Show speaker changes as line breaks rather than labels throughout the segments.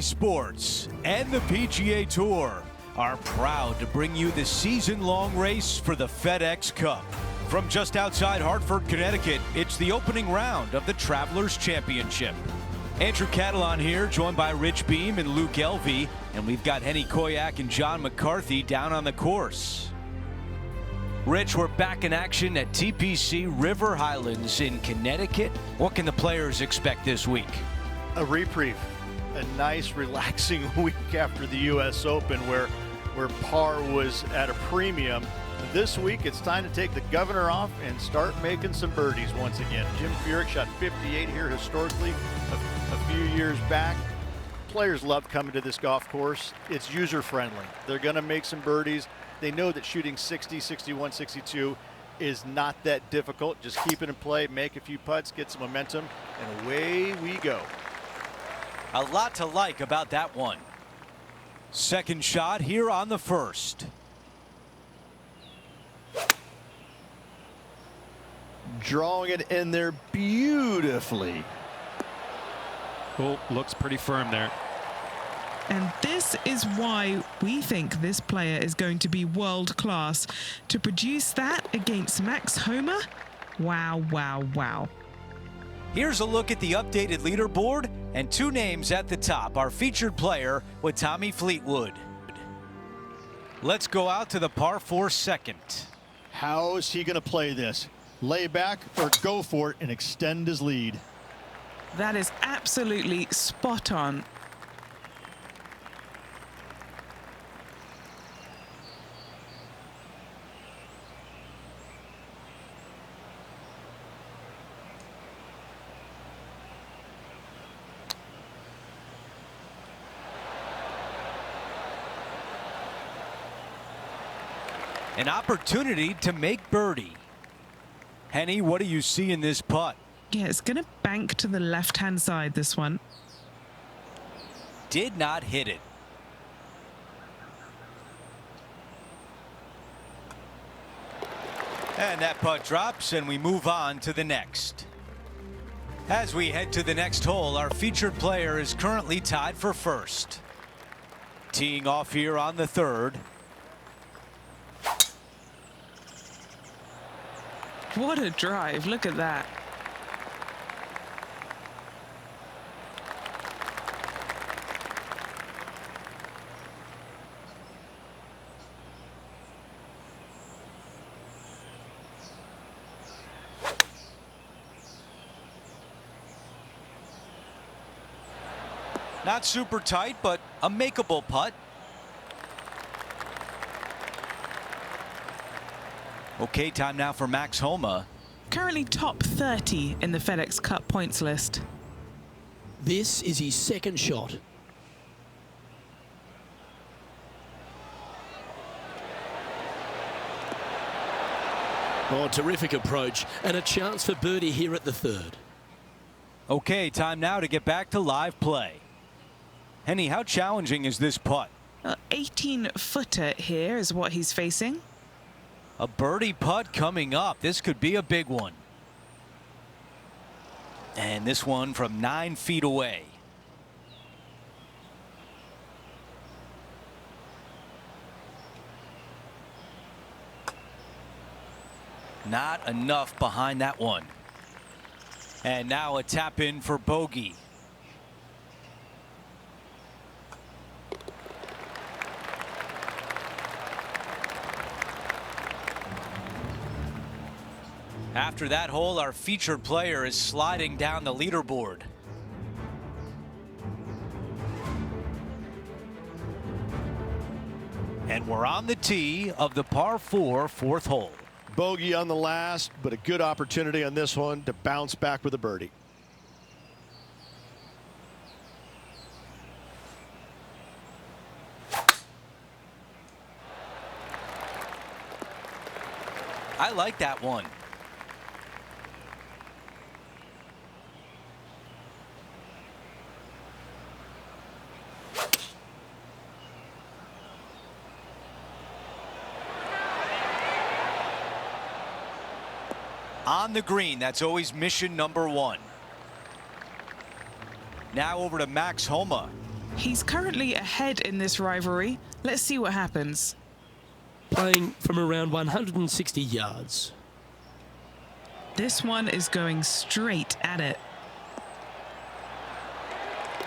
Sports and the PGA Tour are proud to bring you the season-long race for the FedEx Cup. From just outside Hartford, Connecticut, it's the opening round of the Travelers Championship. Andrew Catalan here, joined by Rich Beam and Luke Elvey, and we've got Henny Koyak and John McCarthy down on the course. Rich, we're back in action at TPC River Highlands in Connecticut. What can the players expect this week?
A reprieve. A nice, relaxing week after the U.S. Open where par was at a premium. This week, it's time to take the governor off and start making some birdies once again. Jim Furyk shot 58 here historically a few years back. Players love coming to this golf course. It's user-friendly. They're going to make some birdies. They know that shooting 60, 61, 62 is not that difficult. Just keep it in play, make a few putts, get some momentum, and away we go.
A lot to like about that one. Second shot here on the first.
Drawing it in there beautifully.
Oh, looks pretty firm there.
And this is why we think this player is going to be world class. To produce that against Max Homa, wow, wow, wow.
Here's a look at the updated leaderboard and two names at the top. Our featured player with Tommy Fleetwood. Let's go out to the par 4 second.
How is he going to play this? Lay back or go for it and extend his lead?
That is absolutely spot on.
An opportunity to make birdie. Henny, what do you see in this putt?
Yeah, it's going to bank to the left-hand side, this one.
Did not hit it. And that putt drops, and we move on to the next. As we head to the next hole, our featured player is currently tied for first. Teeing off here on the third.
What a drive. Look at that.
Not super tight, but a makeable putt. Okay, time now for Max Homa.
Currently top 30 in the FedEx Cup points list.
This is his second shot. Oh, terrific approach and a chance for birdie here at the third.
Okay, time now to get back to live play. Henny, how challenging is this putt?
18-footer here is what he's facing.
A birdie putt coming up. This could be a big one. And this one from 9 feet away. Not enough behind that one. And now a tap in for bogey. After that hole, our featured player is sliding down the leaderboard. And we're on the tee of the par 4 fourth hole.
Bogey on the last, but a good opportunity on this one to bounce back with a birdie.
I like that one. On the green, that's always mission number one. Now over to Max Homa.
He's currently ahead in this rivalry. Let's see what happens.
Playing from around 160 yards.
This one is going straight at it.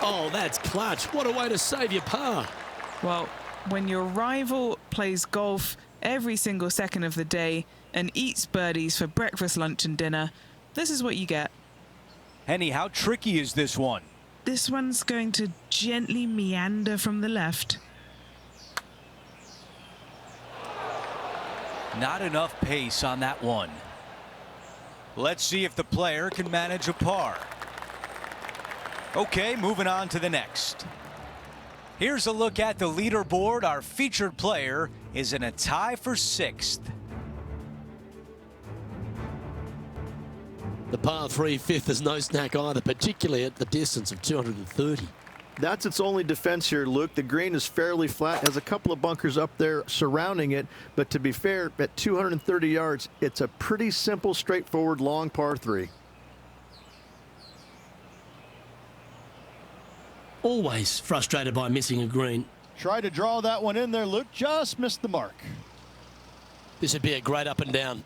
Oh, that's clutch. What a way to save your par.
Well, when your rival plays golf every single second of the day and eats birdies for breakfast, lunch and dinner, this is what you get.
Henny, how tricky is this one?
This one's going to gently meander from the left.
Not enough pace on that one. Let's see if the player can manage a par. Okay, moving on to the next. Here's a look at the leaderboard. Our featured player is in a tie for 6th.
The par 3 fifth is no snack either, particularly at the distance of 230.
That's its only defense here, Luke. The green is fairly flat, has a couple of bunkers up there surrounding it, but to be fair, at 230 yards, it's a pretty simple, straightforward, long par 3.
Always frustrated by missing a green.
Try to draw that one in there, Luke. Just missed the mark.
This would be a great up and down.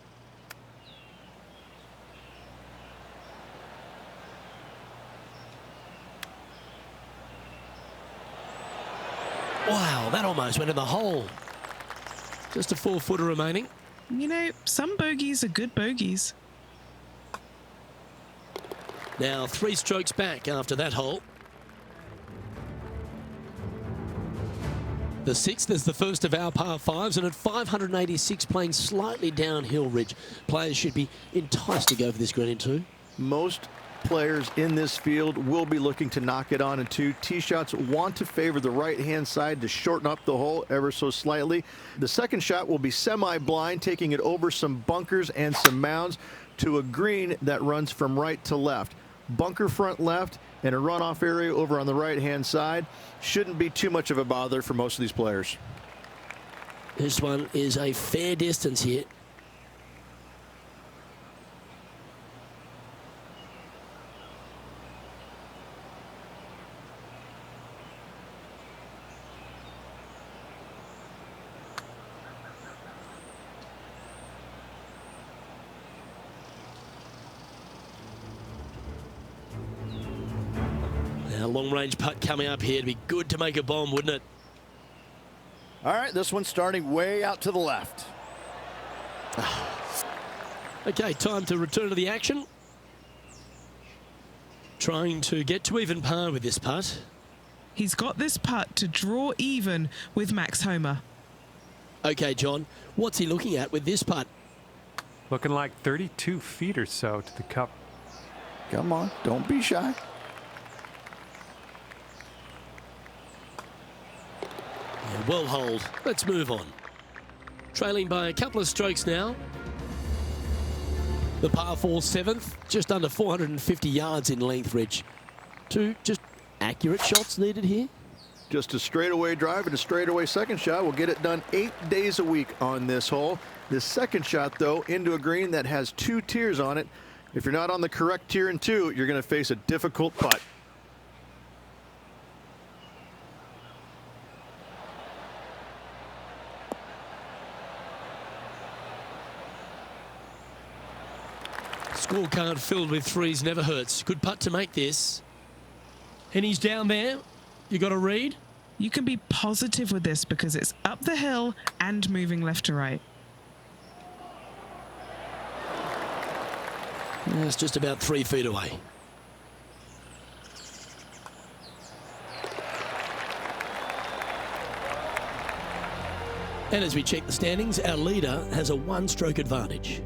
Wow, that almost went in the hole. Just a 4-footer remaining.
You know, some bogeys are good bogeys.
Now 3 strokes back after that hole. The 6th is the first of our par 5s, and at 586 playing slightly downhill ridge. Players should be enticed to go for this green in 2.
Most players in this field will be looking to knock it on in 2. Tee shots want to favor the right-hand side to shorten up the hole ever so slightly. The second shot will be semi-blind, taking it over some bunkers and some mounds to a green that runs from right to left. Bunker front left and a runoff area over on the right-hand side. Shouldn't be too much of a bother for most of these players.
This one is a fair distance here. Now, long-range putt coming up here. It'd be good to make a bomb, wouldn't it?
All right, this one's starting way out to the left.
Okay, time to return to the action. Trying to get to even par with this putt.
He's got this putt to draw even with Max Homa.
Okay, John, what's he looking at with this putt?
Looking like 32 feet or so to the cup.
Come on, don't be shy.
Yeah, well hold. Let's move on. Trailing by a couple of strokes now. The par 4 7th, just under 450 yards in length, Rich. 2 just accurate shots needed here.
Just a straightaway drive and a straightaway second shot will get it done 8 days a week on this hole. This second shot, though, into a green that has 2 tiers on it. If you're not on the correct tier in 2, you're going to face a difficult putt.
Scorecard filled with 3s never hurts. Good putt to make this. And he's down there. You got a read?
You can be positive with this because it's up the hill and moving left to right.
Yeah, it's just about 3 feet away. And as we check the standings, our leader has a 1-stroke advantage.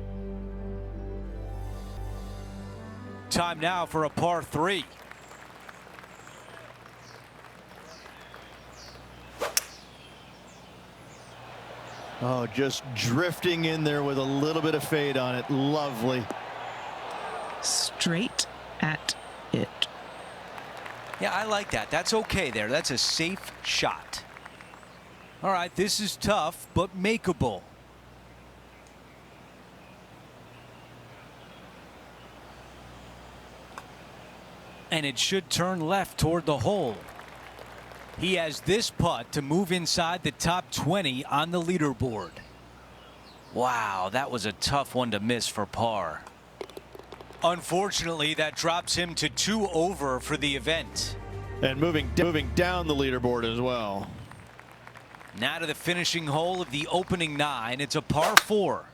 Time now for a par 3.
Oh, just drifting in there with a little bit of fade on it. Lovely.
Straight at it.
Yeah, I like that. That's okay there. That's a safe shot. All right, this is tough, but makeable. And it should turn left toward the hole. He has this putt to move inside the top 20 on the leaderboard. Wow, that was a tough one to miss for par. Unfortunately, that drops him to 2 over for the event.
And moving down the leaderboard as well.
Now to the finishing hole of the opening 9. It's a par 4.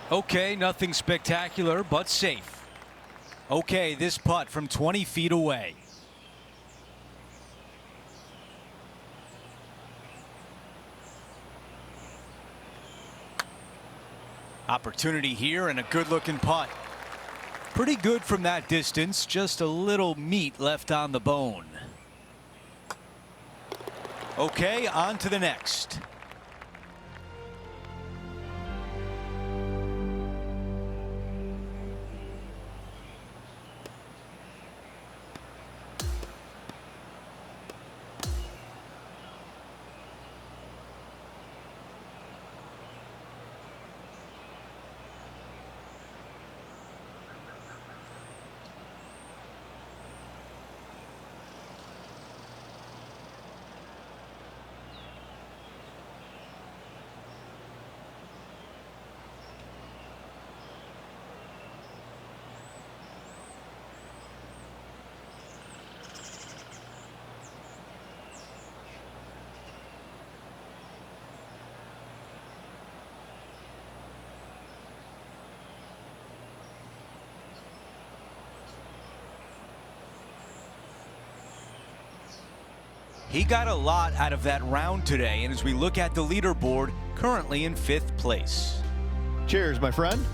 Okay, nothing spectacular, but safe. Okay, this putt from 20 feet away. Opportunity here and a good-looking putt. Pretty good from that distance, just a little meat left on the bone. Okay, on to the next. He got a lot out of that round today, and as we look at the leaderboard, currently in 5th place.
Cheers, my friend.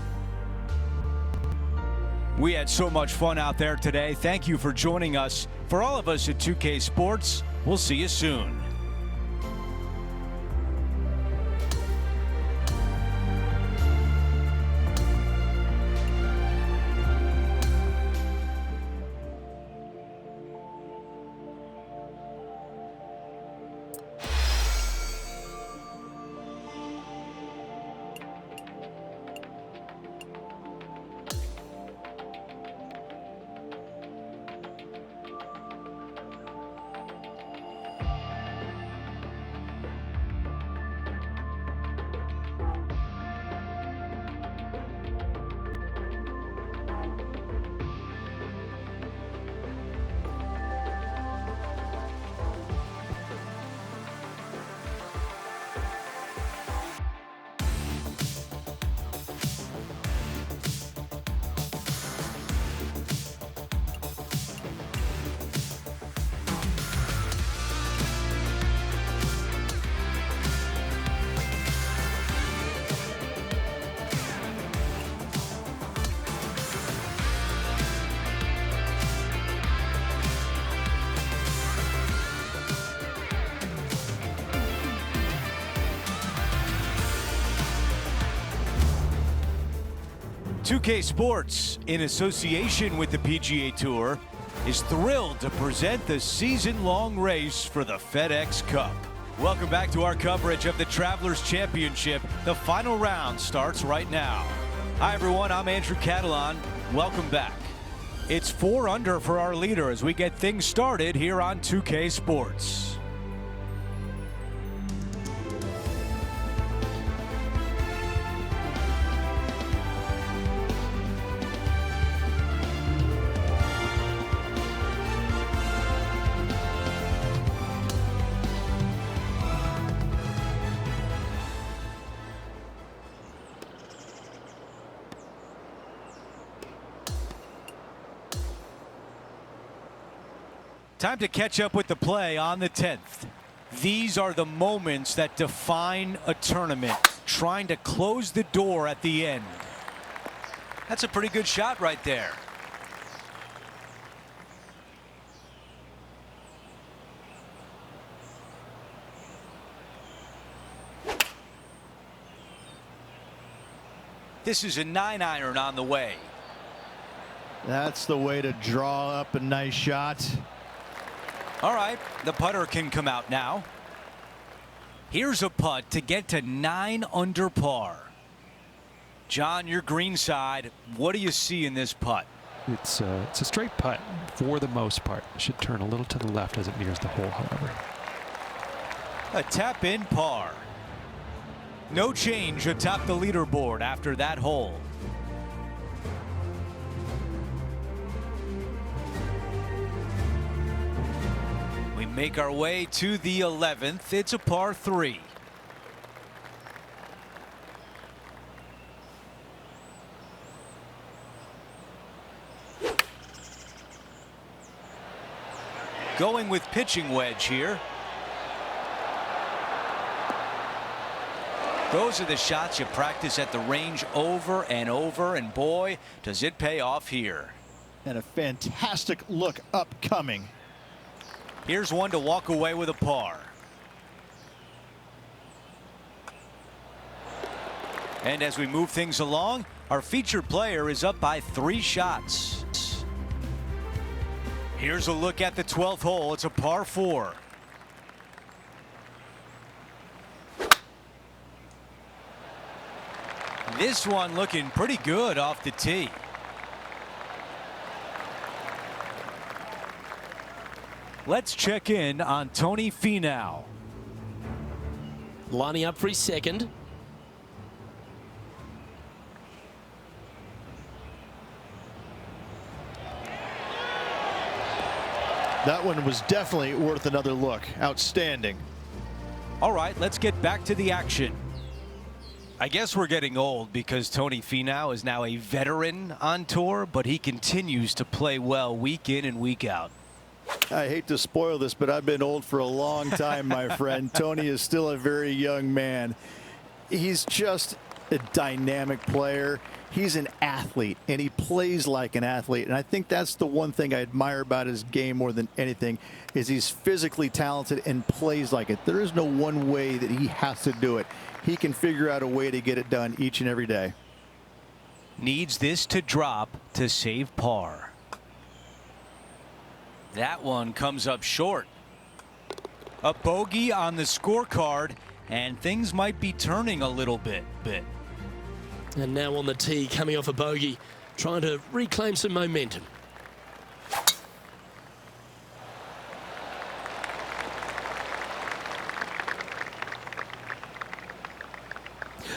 We had so much fun out there today. Thank you for joining us. For all of us at 2K Sports, we'll see you soon. .2K Sports, in association with the PGA Tour, is thrilled to present the season-long race for the FedEx Cup. Welcome back to our coverage of the Travelers Championship. The final round starts right now. Hi, everyone. I'm Andrew Catalan. Welcome back. It's 4 under for our leader as we get things started here on 2K Sports. Time to catch up with the play on the 10th. These are the moments that define a tournament, trying to close the door at the end. That's a pretty good shot right there. This is a 9-iron on the way.
That's the way to draw up a nice shot.
All right, the putter can come out now. Here's a putt to get to 9 under par. John, your green side, what do you see in this putt?
It's a straight putt for the most part. Should turn a little to the left as it nears the hole, however.
A tap-in par. No change atop the leaderboard after that hole. We make our way to the 11th. It's a par 3. Going with pitching wedge here. Those are the shots you practice at the range over and over, and boy, does it pay off here.
And a fantastic look upcoming.
Here's one to walk away with a par. And as we move things along, our featured player is up by 3 shots. Here's a look at the 12th hole. It's a par 4. This one looking pretty good off the tee. Let's check in on Tony Finau.
Lining up for his second.
That one was definitely worth another look. Outstanding.
All right, let's get back to the action. I guess we're getting old because Tony Finau is now a veteran on tour, but he continues to play well week in and week out.
I hate to spoil this, but I've been old for a long time, my friend. Tony is still a very young man. He's just a dynamic player. He's an athlete, and he plays like an athlete. And I think that's the one thing I admire about his game more than anything is he's physically talented and plays like it. There is no one way that he has to do it. He can figure out a way to get it done each and every day.
Needs this to drop to save par. That one comes up short. A bogey on the scorecard, and things might be turning a little bit.
And now on the tee, coming off a bogey, trying to reclaim some momentum.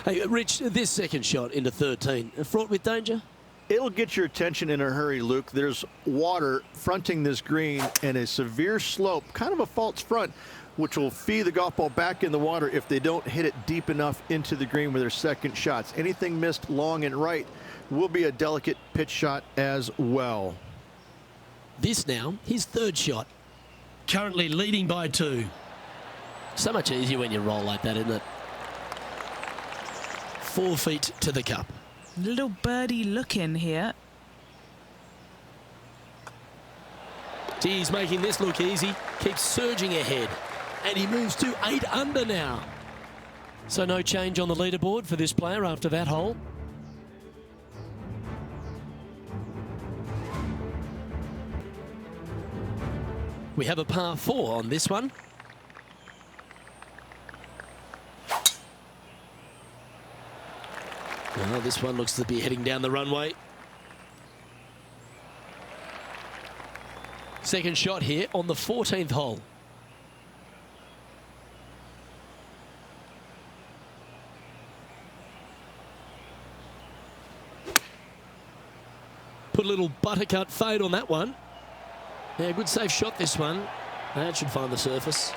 Hey, Rich, this second shot into 13, fraught with danger?
It'll get your attention in a hurry, Luke. There's water fronting this green and a severe slope, kind of a false front, which will feed the golf ball back in the water if they don't hit it deep enough into the green with their second shots. Anything missed long and right will be a delicate pitch shot as well.
This now, his third shot. Currently leading by 2. So much easier when you roll like that, isn't it? 4 feet to the cup.
Little birdie look in here.
He's making this look easy. Keeps surging ahead. And he moves to 8 under now. So no change on the leaderboard for this player after that hole. We have a par 4 on this one. Well, this one looks to be heading down the runway. Second shot here on the 14th hole. Put a little buttercut fade on that one. Yeah, good safe shot this one. That should find the surface.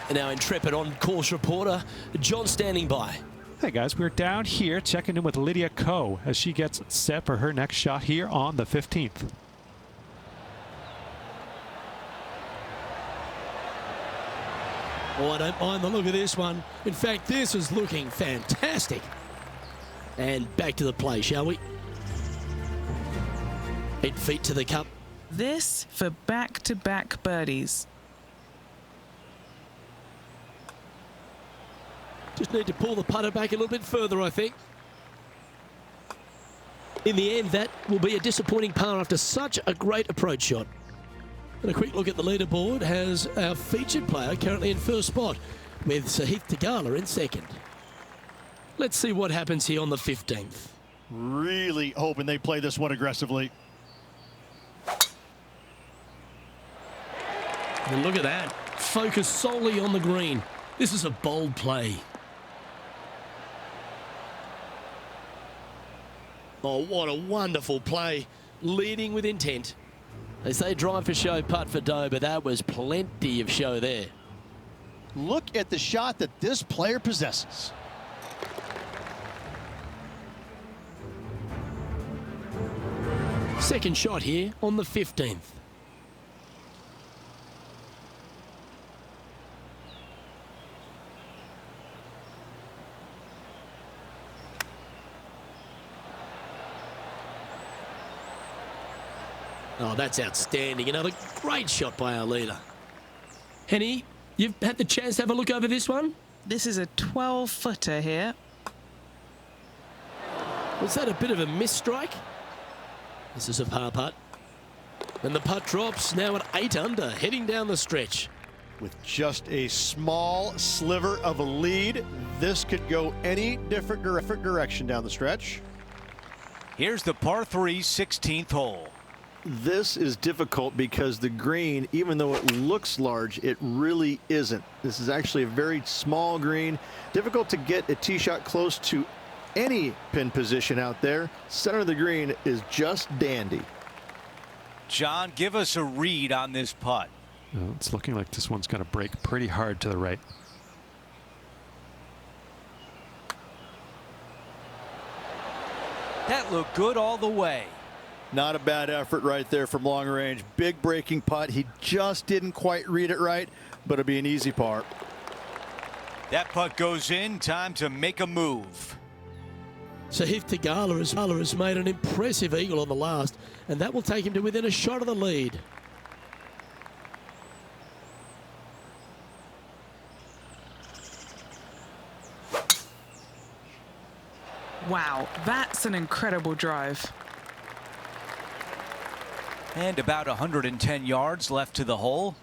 And now intrepid on-course reporter John standing by.
Hey guys, we're down here checking in with Lydia Ko as she gets set for her next shot here on the 15th.
Oh, I don't mind the look of this one. In fact, this is looking fantastic. And back to the play, shall we? 8 feet to the cup.
This for back-to-back birdies.
Just need to pull the putter back a little bit further, I think. In the end, that will be a disappointing par after such a great approach shot. And a quick look at the leaderboard has our featured player currently in first spot, with Sahith Theegala in second. Let's see what happens here on the 15th.
Really hoping they play this one aggressively.
And look at that. Focus solely on the green. This is a bold play. Oh, what a wonderful play. Leading with intent. They say drive for show, putt for dough, but that was plenty of show there.
Look at the shot that this player possesses.
Second shot here on the 15th. Oh, that's outstanding. Another great shot by our leader. Henny, you've had the chance to have a look over this one?
This is a 12-footer here.
Was that a bit of a miss strike? This is a par putt. And the putt drops now at 8 under, heading down the stretch.
With just a small sliver of a lead, this could go any different direction down the stretch.
Here's the par 3 16th hole.
This is difficult because the green, even though it looks large, it really isn't. This is actually a very small green. Difficult to get a tee shot close to any pin position out there. Center of the green is just dandy.
John, give us a read on this putt.
Well, it's looking like this one's going to break pretty hard to the right.
That looked good all the way.
Not a bad effort right there from long range. Big breaking putt. He just didn't quite read it right, but it'll be an easy par.
That putt goes in. Time to make a move.
Sahith Theegala has made an impressive eagle on the last, and that will take him to within a shot of the lead.
Wow, that's an incredible drive.
And about 110 yards left to the hole.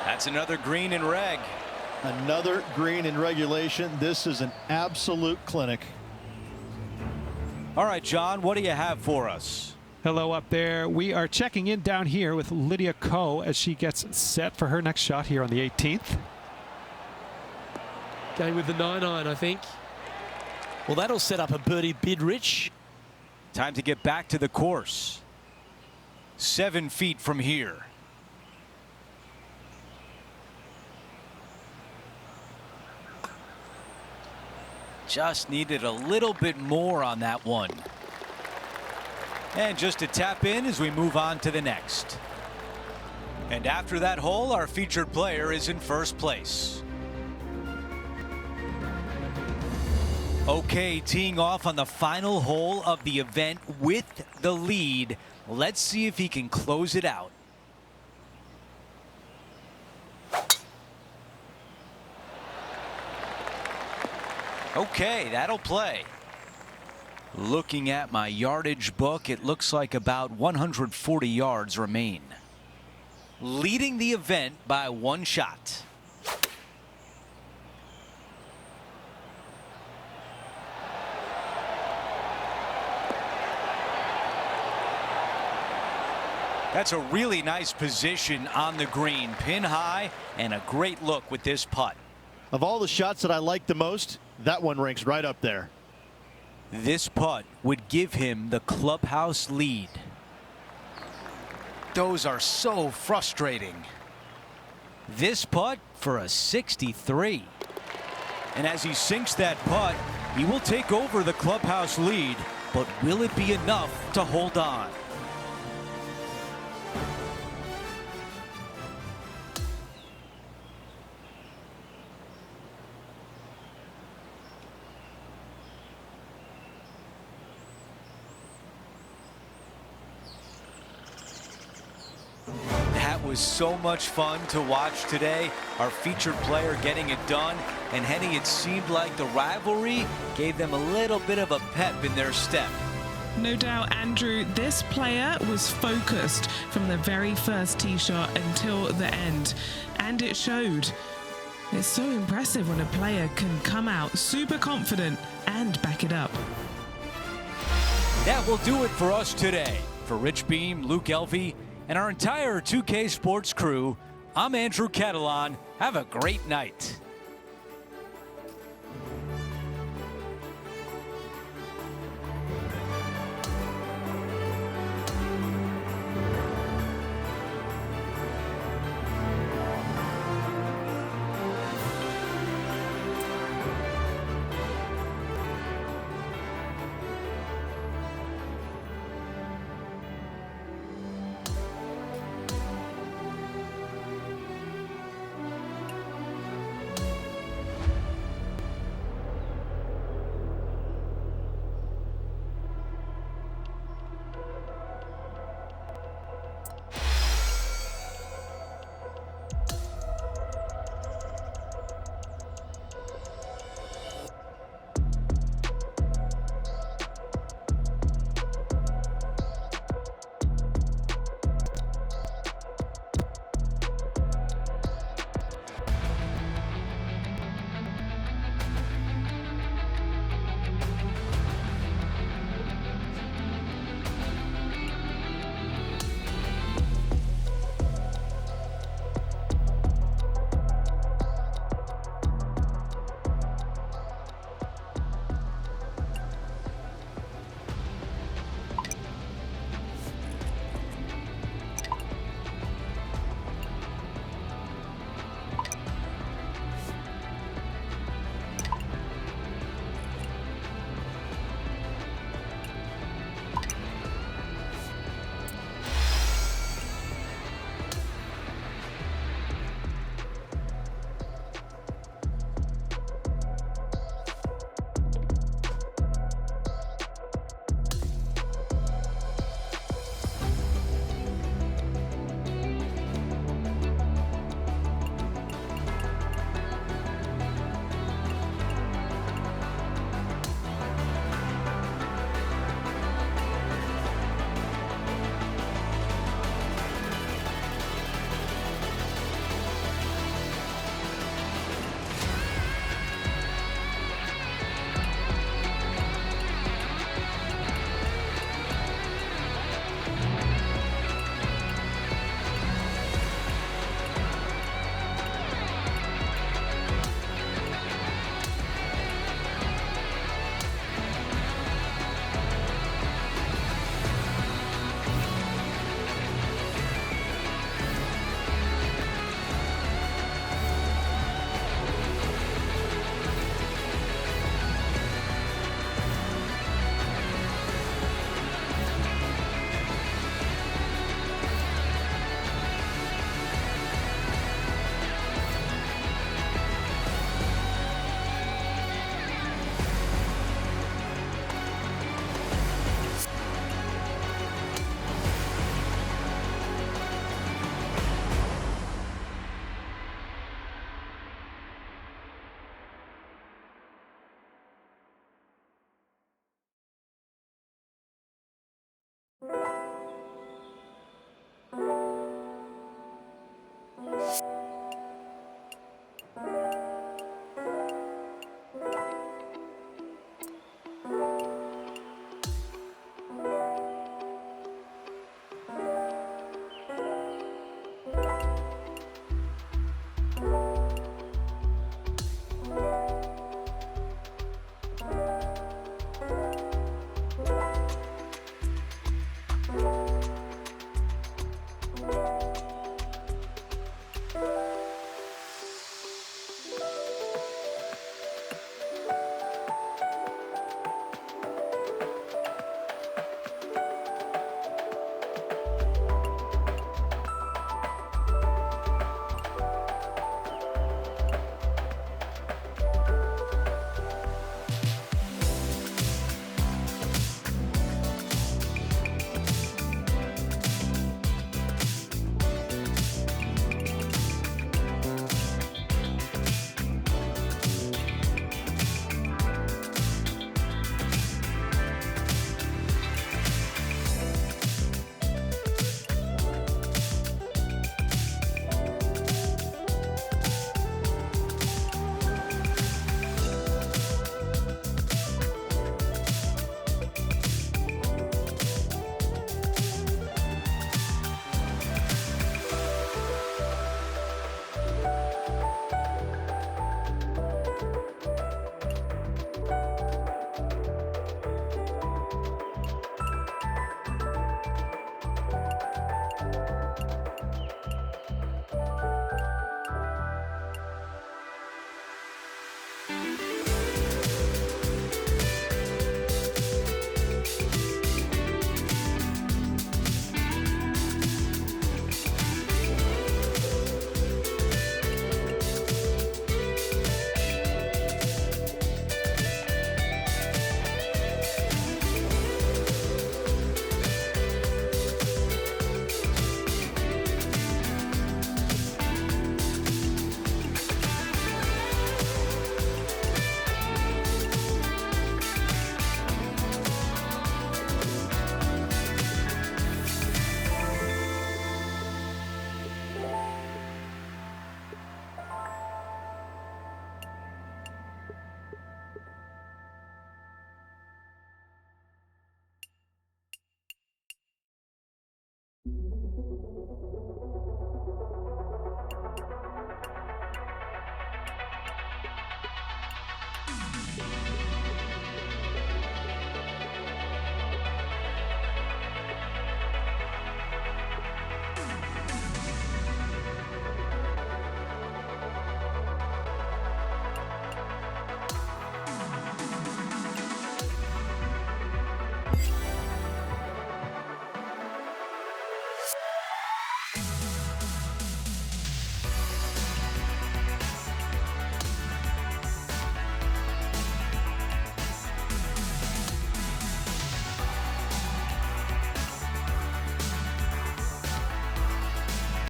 That's another green in reg.
Another green in regulation. This is an absolute clinic.
All right, John, what do you have for us?
Hello up there. We are checking in down here with Lydia Ko as she gets set for her next shot here on the 18th.
Going with the 9-iron, I think. Well, that'll set up a birdie bid, Rich.
Time to get back to the course. 7 feet from here. Just needed a little bit more on that one. And just to tap in as we move on to the next. And after that hole, our featured player is in first place. Okay, teeing off on the final hole of the event with the lead. Let's see if he can close it out. Okay, that'll play. Looking at my yardage book, it looks like about 140 yards remain. Leading the event by 1 shot. That's a really nice position on the green, pin high, and a great look with this putt.
Of all the shots that I like the most, that one ranks right up there.
This putt would give him the clubhouse lead. Those are so frustrating. This putt for a 63. And as he sinks that putt, he will take over the clubhouse lead, but will it be enough to hold on? was so much fun to watch today. Our featured player getting it done. And Henny, it seemed like the rivalry gave them a little bit of a pep in their step.
No doubt, Andrew, this player was focused from the very first tee shot until the end, and it showed. It's so impressive when a player can come out super confident and back it up.
That will do it for us today. For Rich Beam, Luke Elvey, and our entire 2K Sports crew, I'm Andrew Catalan. Have a great night.